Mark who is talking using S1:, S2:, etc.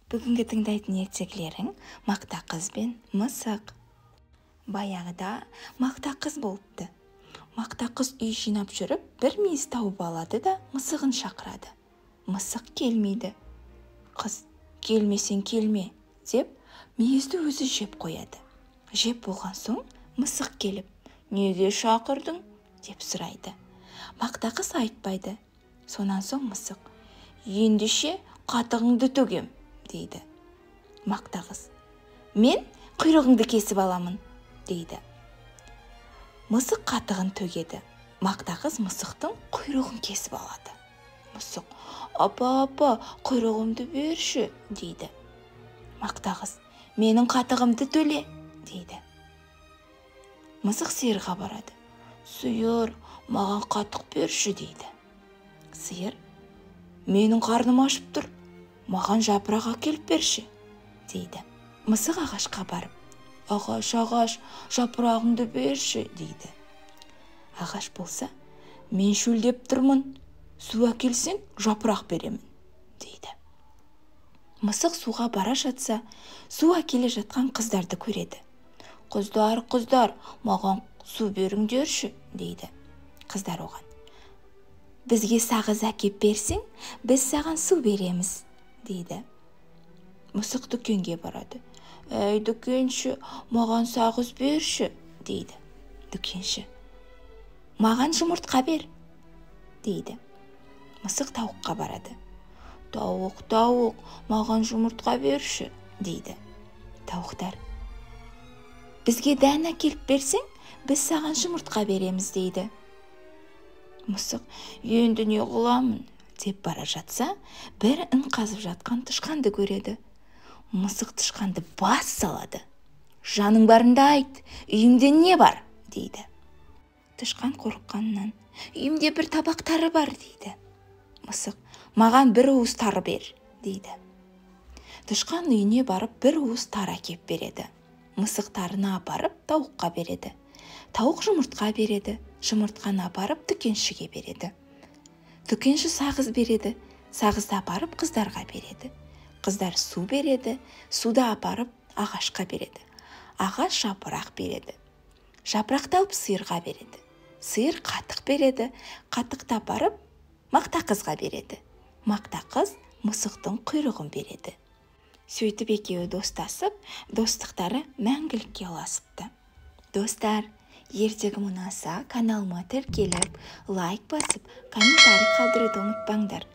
S1: Бүгінгі тыңдайтын ертегілерің Мақта қыз бен мысық. Баяғыда мақта қыз болыпты. Мақта қыз үй жинап жүріп, бір мүйіз тауып алады да мысығын шақырады. Мысық келмейді. Қыз, келмесең келме, деп мүйізді өзі жеп қояды. Жеп болған соң мысық келіп, неге шақырдың, деп сұрайды. Мақта қыз айтпайды. Сонан соң мысық, ендеше қатығыңды төгем, дейді. Мақта қыз, мен құйрығыңды кесіп аламын, дейді. Мысық қатығын төгеді. Мақта қыз мысықтың құйрығын кесіп алады. Мысық, апа, құйрығымды берші, дейді. Мақта қыз, менің қатығымды төле, дейді. Мысық сиырға барады. Сиыр, маған қатық берші, дейді. Сиыр, менің қарным ашып тұр, маған жапырақ әкеліп берші, дейді. Мысық ағашқа барып, ағаш, жапырағыңды берші, дейді. Ағаш болса, мен шөлдеп тұрмын, су әкелсең жапырақ беремін, дейді. Мысық суға бара жатса, су әкеле жатқан қыздарды көреді. Қыздар, маған су беріңдерші, дейді. Қыздар оған, бізге сағыз әкеп берсең, біз саған су береміз, дейді. Мысық дүкенге барады. Әй, дүкенші, маған сағыз берші, дейді. Дүкенші, маған жұмыртқа бер, дейді. Мысық тауыққа барады. Тауық, маған жұмыртқа берші, дейді. Тауықтар, бізге дән әкеліп берсең, біз саған жұмыртқа береміз, дейді. Мысық, енді не қыламын, деп бара жатса, бір ін қазып жатқан тышқанды көреді. Мысық тышқанды бас салады. Жаның барында айт, үйіңде не бар, дейді. Тышқан қорыққаннан, үйімде бір табақ тары бар, дейді. Мысық, маған бір уыс тары бер, дейді. Тышқан үйіне барып бір уыс тары әкеп береді. Мысық тарыны апарып тауыққа береді. Тауық жұмыртқа береді. Жұмыртқаны апарып дүкеншіге береді. Дүкенші сағыз береді. Сағызды апарып қыздарға береді. Қыздар су береді. Суды апарып ағашқа береді. Ағаш жапырақ береді. Жапырақты алып сиырға береді. Сиыр қатық береді. Қатықты апарып мақта қызға береді. Мақта қыз мысықтың құйрығын береді. Сөйтіп екеуі достасып, достықтары мәңгілікке ұласыпты. Достар, ертегім ұнаса, каналыма тіркеліп, лайк басып, комментарий қалдыруды ұмытпаңдар.